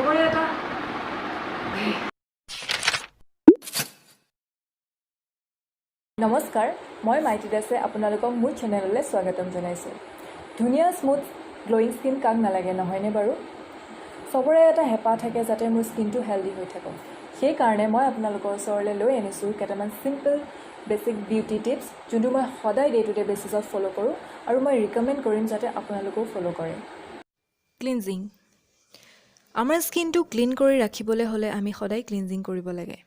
চবৰে এটা নমস্কাৰ মই মাইতি দাসে আপোনালোকক মোৰ চেনেললৈ স্বাগতম জনাইছোঁ ধুনীয়া স্মুথ গ্লোয়িং স্কিন কাক নালাগে নহয়নে বাৰু সবৰে এটা হেঁপাহ থাকে যাতে মোৰ স্কিনটো হেল্ডি হৈ থাকক সেই কাৰণে মই আপোনালোকৰ ওচৰলৈ লৈ আনিছোঁ কেইটামান সিম্পল বেসিক বিউটি টিপছ যোনটো মই সদায় ডে টু ডে বেচিছত ফলো কৰোঁ আৰু মই ৰিকমেণ্ড কৰিম যাতে আপোনালোকেও ফলো কৰে ক্লিনজিং আমাৰ স্কিনটো ক্লিন কৰি ৰাখিবলৈ হ'লে আমি সদায় ক্লিনজিং কৰিব লাগে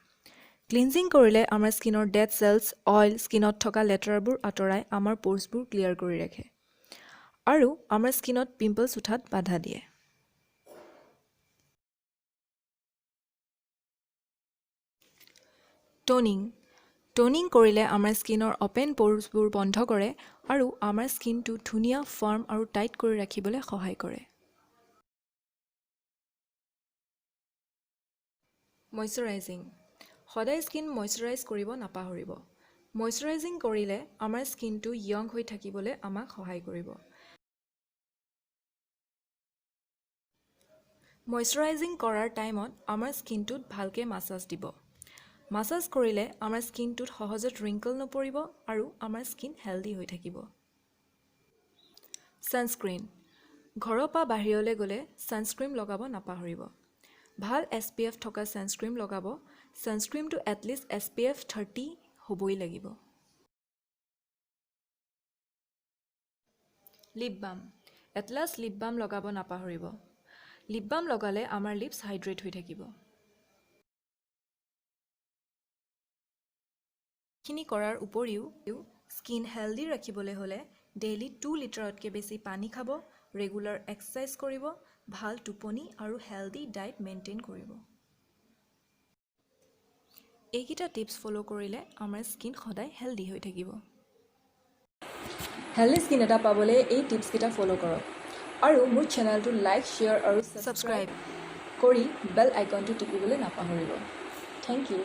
ক্লিনজিং কৰিলে আমাৰ স্কিনৰ ডেড চেলছ অইল স্কিনত থকা লেতেৰাবোৰ আঁতৰাই আমাৰ প'ৰ্ছবোৰ ক্লিয়াৰ কৰি ৰাখে আৰু আমাৰ স্কিনত পিম্পলছ উঠাত বাধা দিয়ে টোনিং কৰিলে আমাৰ স্কিনৰ অপেন প'ৰ্ছবোৰ বন্ধ কৰে আৰু আমাৰ স্কিনটো ধুনীয়া ফাৰ্ম আৰু টাইট কৰি ৰাখিবলৈ সহায় কৰে মইশ্চাৰাইজিং সদায় স্কিন মইশ্চাৰাইজ কৰিব নাপাহৰিব মইশ্চাৰাইজিং কৰিলে আমাৰ স্কিনটো য়ং হৈ থাকিবলৈ আমাক সহায় কৰিব মইশ্চাৰাইজিং কৰাৰ টাইমত আমাৰ স্কিনটোত ভালকৈ মাছাজ দিব মাছাজ কৰিলে আমাৰ স্কিনটোত সহজত ৰিংকল নপৰিব আৰু আমাৰ স্কিন হেল্ডি হৈ থাকিব ছানস্ক্ৰীন ঘৰৰ পৰা বাহিৰলৈ গ'লে ছানস্ক্ৰীন লগাব নাপাহৰিব ভাল SPF থকা ছানস্ক্ৰীন লগাব ছানস্ক্ৰীনটো এটলিষ্ট SPF 30 হ'বই লাগিব lip balm Atlas lip balm লগাব নাপাহৰিব লিপ বাম লগালে আমাৰ লিপছ হাইড্ৰেট হৈ থাকিব খিনি কৰাৰ উপৰিও স্কিন হেল্ডি ৰাখিবলৈ হ'লে ডেইলি 2 লিটাৰতকৈ বেছি পানী খাব ৰেগুলাৰ এক্সাৰচাইজ কৰিব ভাল টোপনি আৰু হেল্ডি ডায়েট মেইনটেইন কৰিব এইকেইটা টিপছ ফলো কৰিলে আমাৰ স্কিন সদায় হেল্ডি হৈ থাকিব হেল্ডি স্কিন এটা পাবলৈ এই টিপছকেইটা ফলো কৰক আৰু মোৰ চেনেলটো লাইক শ্বেয়াৰ আৰু ছাবস্ক্ৰাইব কৰি বেল আইকনটো টিপিবলৈ নাপাহৰিব থেংক ইউ